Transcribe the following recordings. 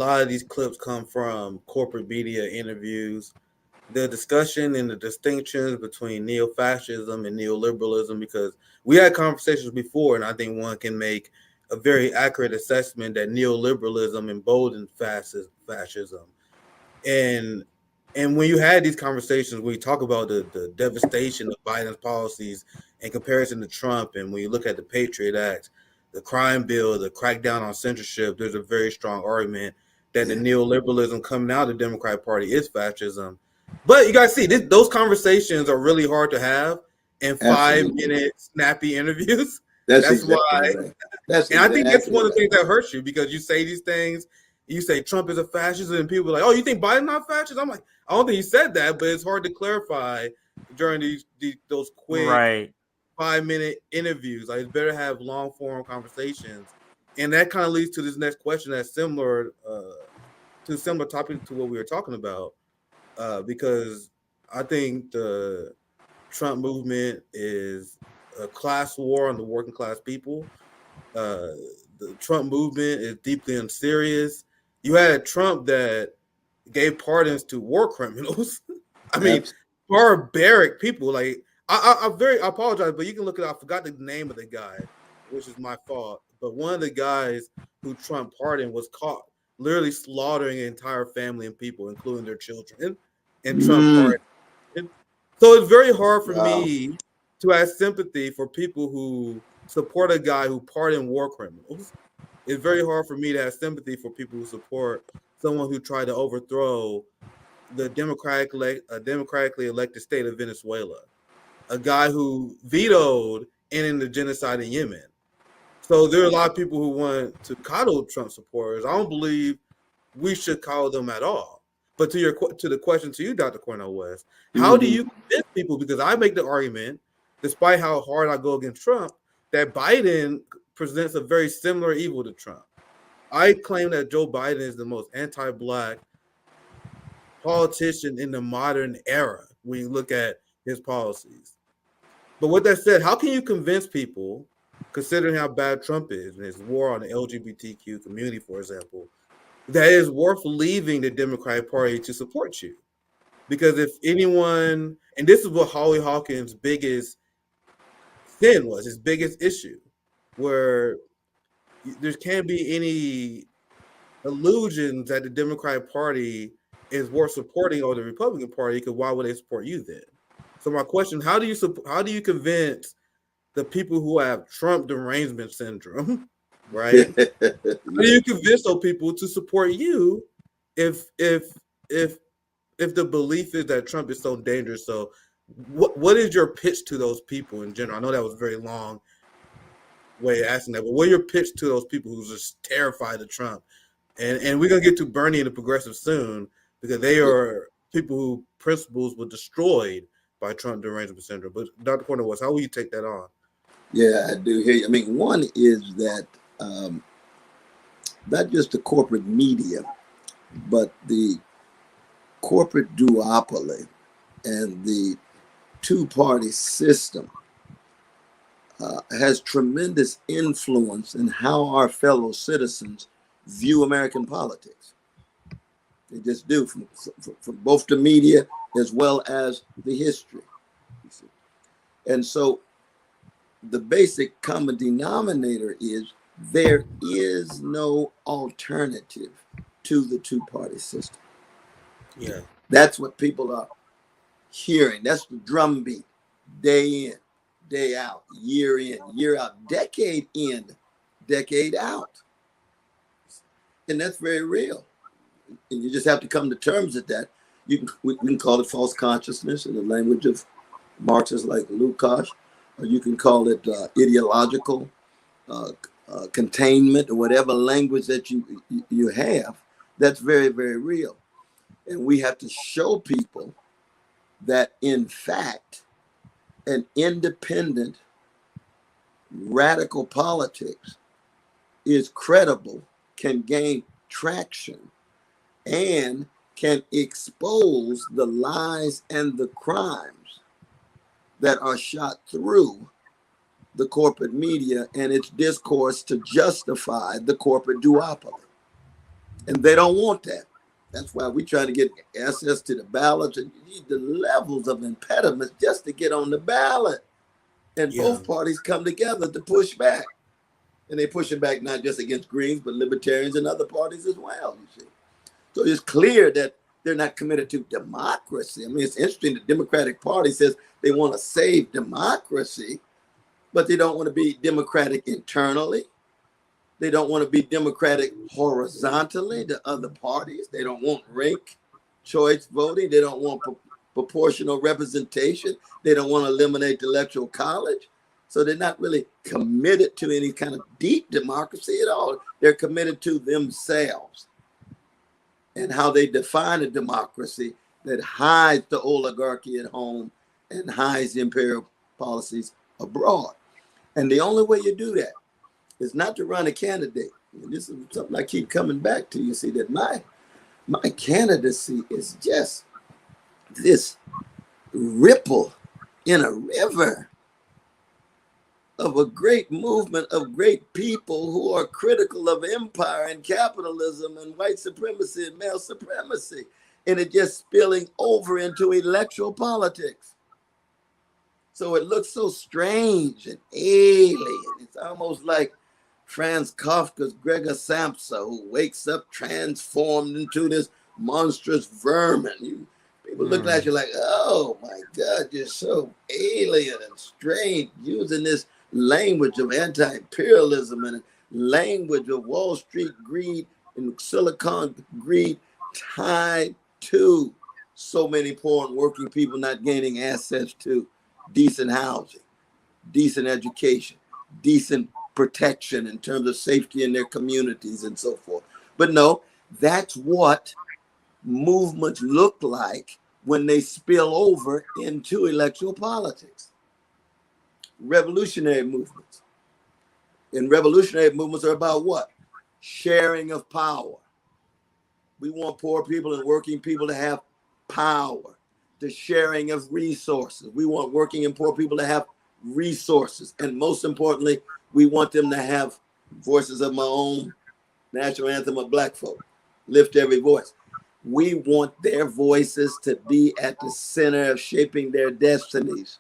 lot of these clips come from corporate media interviews. The discussion and the distinctions between neo-fascism and neoliberalism, because we had conversations before, and I think one can make a very accurate assessment that neoliberalism emboldens fascism. And and when you had these conversations, when you talk about the devastation of Biden's policies in comparison to Trump, and when you look at the Patriot Act, the crime bill, the crackdown on censorship, there's a very strong argument that the neoliberalism coming out of the Democratic Party is fascism. But you guys see, those conversations are really hard to have in Absolutely. 5 minute snappy interviews. That's That's exactly why, right. That's and I think that's exactly one of the right. things that hurts you, because you say these things. You say Trump is a fascist, and people are like, "Oh, you think Biden's not fascist?" I'm like, I don't think he said that, but it's hard to clarify during those quick Right. 5 minute interviews. Like, it's better to have long form conversations, and that kind of leads to this next question that's similar to a similar topic to what we were talking about, because I think the Trump movement is a class war on the working class people. Uh, the Trump movement is deeply unserious. You had Trump that gave pardons to war criminals. I mean, Absolutely. barbaric people. Like, I apologize, but you can look it up. I forgot the name of the guy, which is my fault. But one of the guys who Trump pardoned was caught literally slaughtering an entire family and people, including their children, and Trump pardoned. So it's very hard for Wow. me to have sympathy for people who support a guy who pardoned war criminals. It's very hard for me to have sympathy for people who support someone who tried to overthrow the democratically elected state of Venezuela, a guy who vetoed ending the genocide in Yemen. So there are a lot of people who want to coddle Trump supporters. I don't believe we should coddle them at all. But to the question to you, Dr. Cornell West, how do you convince people? Because I make the argument, despite how hard I go against Trump, that Biden presents a very similar evil to Trump. I claim that Joe Biden is the most anti-black politician in the modern era when you look at his policies. But with that said, how can you convince people, considering how bad Trump is and his war on the LGBTQ community, for example, that it is worth leaving the Democratic Party to support you? Because if anyone, and this is what Holly Hawkins' biggest sin was, his biggest issue, where there can't be any illusions that the Democratic Party is worth supporting over the Republican Party, because why would they support you then? So my question: how do you convince the people who have Trump derangement syndrome, right? How do you convince those people to support you if if if the belief is that Trump is so dangerous? So what is your pitch to those people in general? I know that was a very long way of asking that, but what are your pitch to those people who's just terrified of Trump? And we're gonna get to Bernie and the progressives soon, because they are people who principles were destroyed by Trump derangement syndrome. But Dr. Cornell West, how will you take that on? Yeah, I do hear you. I mean, one is that not just the corporate media, but the corporate duopoly and the two-party system has tremendous influence in how our fellow citizens view American politics. They just do, from both the media as well as the history. And so the basic common denominator is there is no alternative to the two-party system. Yeah. That's what people are hearing. That's the drumbeat, day in, day out, year in, year out, decade in, decade out. And that's very real. And you just have to come to terms with that. We can call it false consciousness in the language of Marxists like Lukács, or you can call it ideological containment, or whatever language that you have. That's very, very real. And we have to show people that, in fact, an independent, radical politics is credible, can gain traction, and can expose the lies and the crimes that are shot through the corporate media and its discourse to justify the corporate duopoly. And they don't want that. That's why we try to get access to the ballots and you need the levels of impediments just to get on the ballot. And both parties come together to push back. And they push it back not just against Greens, but libertarians and other parties as well, you see. So it's clear that they're not committed to democracy. I mean, it's interesting. The Democratic Party says they want to save democracy, but they don't want to be democratic internally. They don't want to be democratic horizontally to other parties. They don't want rank choice voting. They don't want proportional representation. They don't want to eliminate the electoral college. So they're not really committed to any kind of deep democracy at all. They're committed to themselves and how they define a democracy that hides the oligarchy at home and hides the imperial policies abroad. And the only way you do that is not to run a candidate. And this is something I keep coming back to. You see that my candidacy is just this ripple in a river of a great movement of great people who are critical of empire and capitalism and white supremacy and male supremacy. And it just spilling over into electoral politics. So it looks so strange and alien. It's almost like Franz Kafka's Gregor Samsa, who wakes up transformed into this monstrous vermin. People look at you like, oh my God, you're so alien and strange, using this language of anti-imperialism and language of Wall Street greed and Silicon greed tied to so many poor and working people not gaining access to decent housing, decent education, decent protection in terms of safety in their communities and so forth. But no, that's what movements look like when they spill over into electoral politics. Revolutionary movements. And revolutionary movements are about what? Sharing of power. We want poor people and working people to have power. The sharing of resources. We want working and poor people to have resources. And most importantly, we want them to have voices of my own, national anthem of Black folk. Lift every voice. We want their voices to be at the center of shaping their destinies.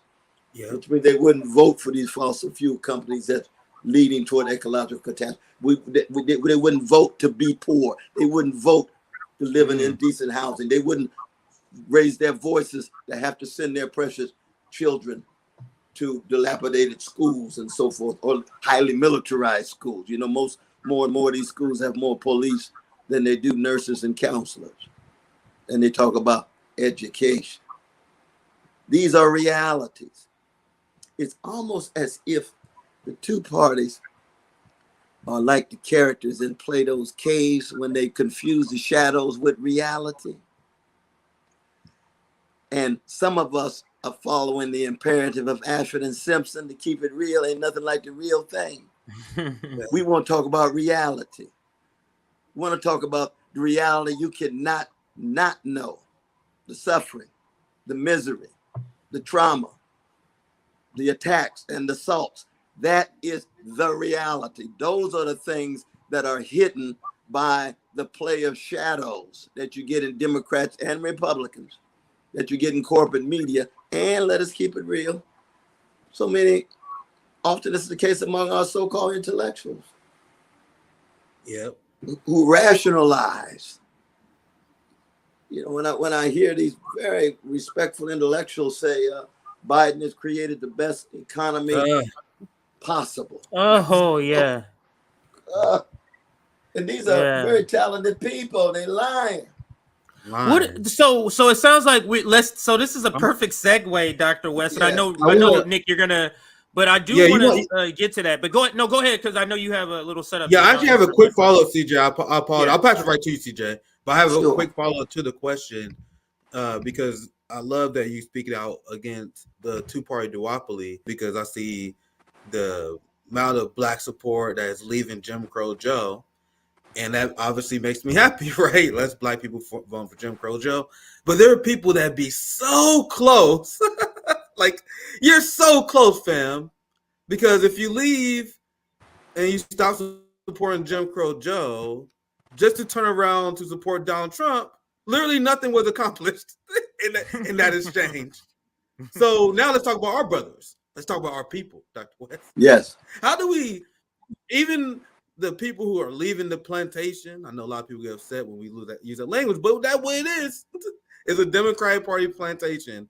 Which means they wouldn't vote for these fossil fuel companies that's leading toward ecological catastrophe. They wouldn't vote to be poor. They wouldn't vote to live in indecent housing. They wouldn't raise their voices to have to send their precious children to dilapidated schools and so forth, or highly militarized schools. You know, more and more of these schools have more police than they do nurses and counselors. And they talk about education. These are realities. It's almost as if the two parties are like the characters in Plato's caves when they confuse the shadows with reality. And some of us are following the imperative of Ashford and Simpson to keep it real. Ain't nothing like the real thing. We want to talk about reality. We want to talk about the reality you cannot not know. The suffering, the misery, the trauma, the attacks and the assaults. That is the reality. Those are the things that are hidden by the play of shadows that you get in Democrats and Republicans, that you get in corporate media. And let us keep it real. So many, often this is the case among our so-called intellectuals. Who rationalize. You know, when I hear these very respectful intellectuals say Biden has created the best economy possible. Oh yeah. And these are very talented people. They lying. What? So it sounds like so this is a perfect segue, Dr. West. And I know Nick, you're gonna, but I do want to get to that. But go ahead, because I know you have a little setup. Yeah, I actually have a quick follow up, CJ. I apologize. I'll pass it right to you, CJ. But I have a quick follow up to the question because I love that you speak it out against the two-party duopoly, because I see the amount of Black support that is leaving Jim Crow Joe. And that obviously makes me happy, right? Less Black people voting for Jim Crow Joe. But there are people that be so close. Like, you're so close, fam. Because if you leave and you stop supporting Jim Crow Joe, just to turn around to support Donald Trump, literally nothing was accomplished in that exchange. So now let's talk about our brothers. Let's talk about our people, Dr. West. Yes. How do we, even the people who are leaving the plantation, I know a lot of people get upset when we use that language, but that way it is. It's a Democratic Party plantation.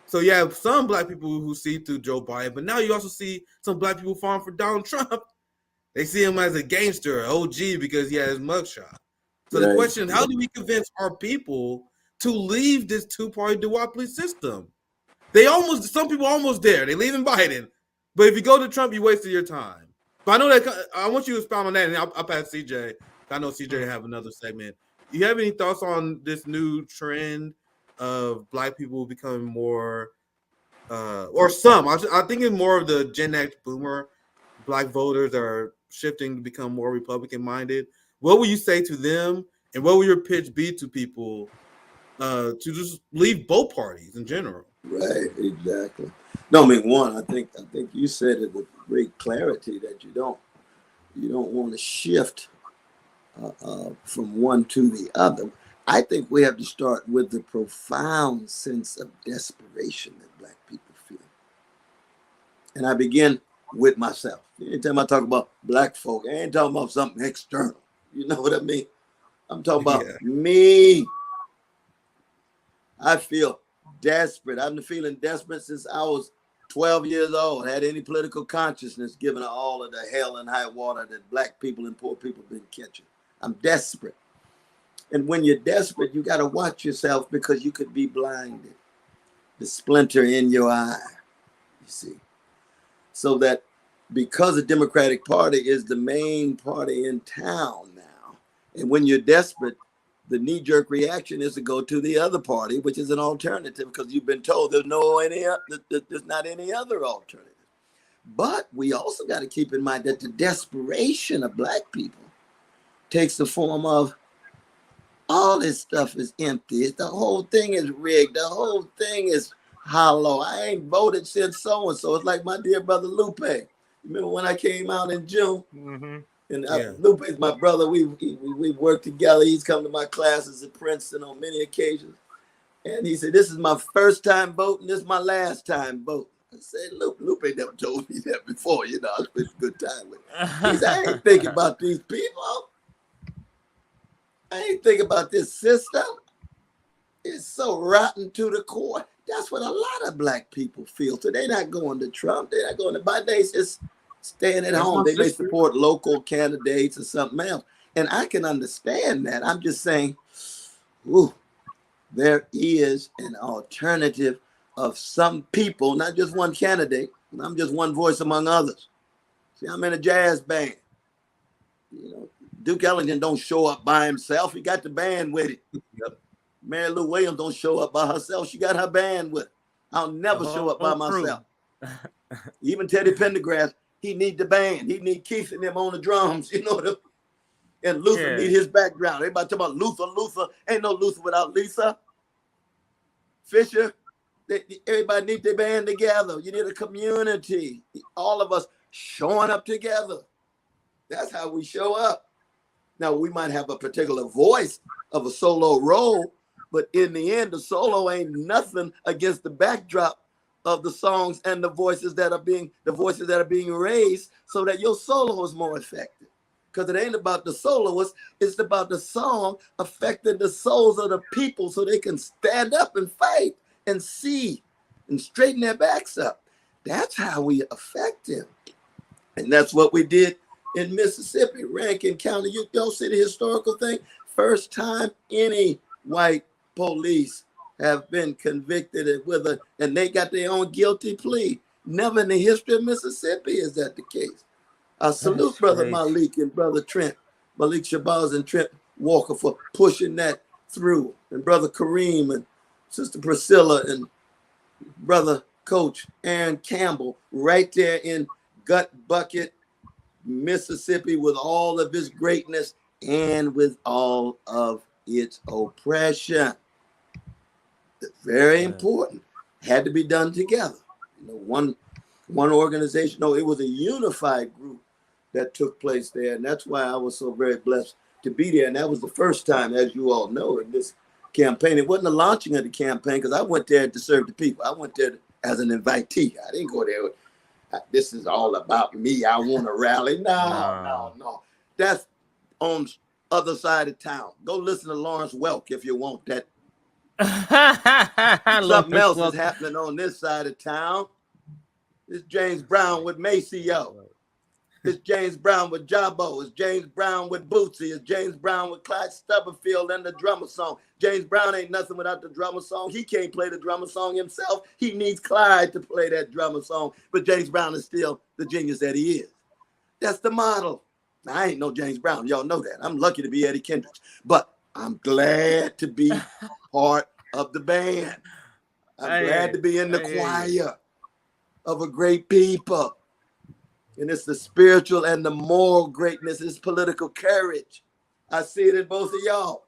So you have some black people who see through Joe Biden, but now you also see some black people falling for Donald Trump. They see him as a gangster, OG, because he had his mugshot. So the question, how do we convince our people to leave this two-party duopoly system? Some people almost there. They leaving Biden. But if you go to Trump, you wasted your time. But I know that I want you to expound on that, and I'll pass CJ. I know CJ have another segment. Do you have any thoughts on this new trend of black people becoming more, or some? I think it's more of the Gen X boomer black voters are shifting to become more Republican minded. What will you say to them, and what will your pitch be to people to just leave both parties in general? Right, exactly. No, I mean, one, I think you said it with great clarity that you don't want to shift from one to the other. I think we have to start with the profound sense of desperation that black people feel. And I begin with myself. Anytime I talk about black folk, I ain't talking about something external. You know what I mean? I'm talking about me. I feel desperate. I've been feeling desperate since I was 12 years old. Had any political consciousness given all of the hell and high water that black people and poor people have been catching. I'm desperate. And when you're desperate, you got to watch yourself because you could be blinded. The splinter in your eye, you see. So that because the Democratic Party is the main party in town now, and when you're desperate, the knee-jerk reaction is to go to the other party, which is an alternative, because you've been told there's not any other alternative. But we also got to keep in mind that the desperation of black people takes the form of all this stuff is empty. The whole thing is rigged. The whole thing is hollow. I ain't voted since so-and-so. It's like my dear brother Lupe. Remember when I came out in June? Mm-hmm. And Lupe is my brother. We worked together. He's come to my classes at Princeton on many occasions. And he said, this is my first time voting. This is my last time voting. I said, Lupe never told me that before. You know, I spent a good time with him. He said, I ain't thinking about these people. I ain't thinking about this system. It's so rotten to the core. That's what a lot of black people feel. So they're not going to Trump. They're not going to Biden. They just staying at home. They may support local candidates or something else. And I can understand that. I'm just saying, there is an alternative of some people, not just one candidate. I'm just one voice among others. See, I'm in a jazz band. You know, Duke Ellington don't show up by himself. He got the band with it. Yep. Mary Lou Williams don't show up by herself. She got her band with her. I'll never show up by myself. Even Teddy Pendergrass, he need the band. He need Keith and them on the drums, you know. And Luther need his background. Everybody talk about Luther. Ain't no Luther without Lisa. Fisher. Everybody need their band together. You need a community. All of us showing up together. That's how we show up. Now, we might have a particular voice of a solo role, but in the end, the solo ain't nothing against the backdrop of the songs and the voices that are being raised so that your solo is more effective. Because it ain't about the soloist, it's about the song affecting the souls of the people so they can stand up and fight and see and straighten their backs up. That's how we affect them. And that's what we did in Mississippi, Rankin County. You don't see the historical thing. First time any white police have been convicted and they got their own guilty plea. Never in the history of Mississippi is that the case. I salute Brother Malik and Brother Malik Shabazz and Trent Walker for pushing that through, and Brother Kareem and Sister Priscilla and Brother Coach Aaron Campbell right there in Gut Bucket, Mississippi, with all of its greatness and with all of its oppression. Very important. Had to be done together. You know, one organization. No, it was a unified group that took place there, and that's why I was so very blessed to be there. And that was the first time, as you all know, in this campaign. It wasn't the launching of the campaign because I went there to serve the people. I went there as an invitee. I didn't go there with, this is all about me. I want to rally. No. That's on other side of town. Go listen to Lawrence Welk if you want that. Something else is happening on this side of town. It's James Brown with Maceo. It's James Brown with Jabbo. It's James Brown with Bootsy. It's James Brown with Clyde Stubblefield and the drummer song. James Brown ain't nothing without the drummer song. He can't play the drummer song himself. He needs Clyde to play that drummer song. But James Brown is still the genius that he is. That's the model. Now, I ain't no James Brown. Y'all know that. I'm lucky to be Eddie Kendricks. But I'm glad to be part of the band. I'm glad to be in the choir of a great people. And it's the spiritual and the moral greatness. It's political courage. I see it in both of y'all.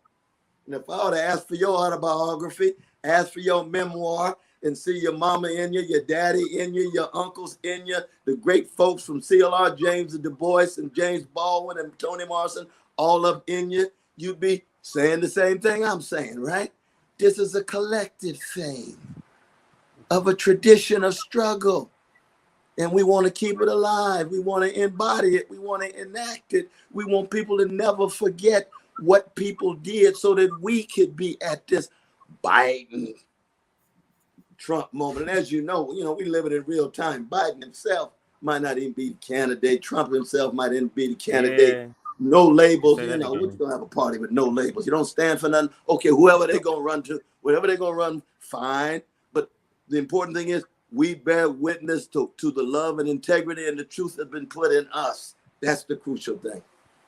And if I were to ask for your autobiography, ask for your memoir, and see your mama in you, your daddy in you, your uncles in you, the great folks from CLR, James Du Bois and James Baldwin and Toni Morrison, all up in you, you'd be saying the same thing I'm saying, right? This is a collective thing of a tradition of struggle. And we want to keep it alive. We want to embody it. We want to enact it. We want people to never forget what people did so that we could be at this Biden Trump moment. And as you know, we live it in real time. Biden himself might not even be the candidate. Trump himself might even be the candidate. Yeah. No labels. We're going to have a party with no labels. You don't stand for nothing. Okay, whoever they're going to run to, whatever they're going to run, fine. But the important thing is, we bear witness to the love and integrity and the truth that has been put in us. That's the crucial thing.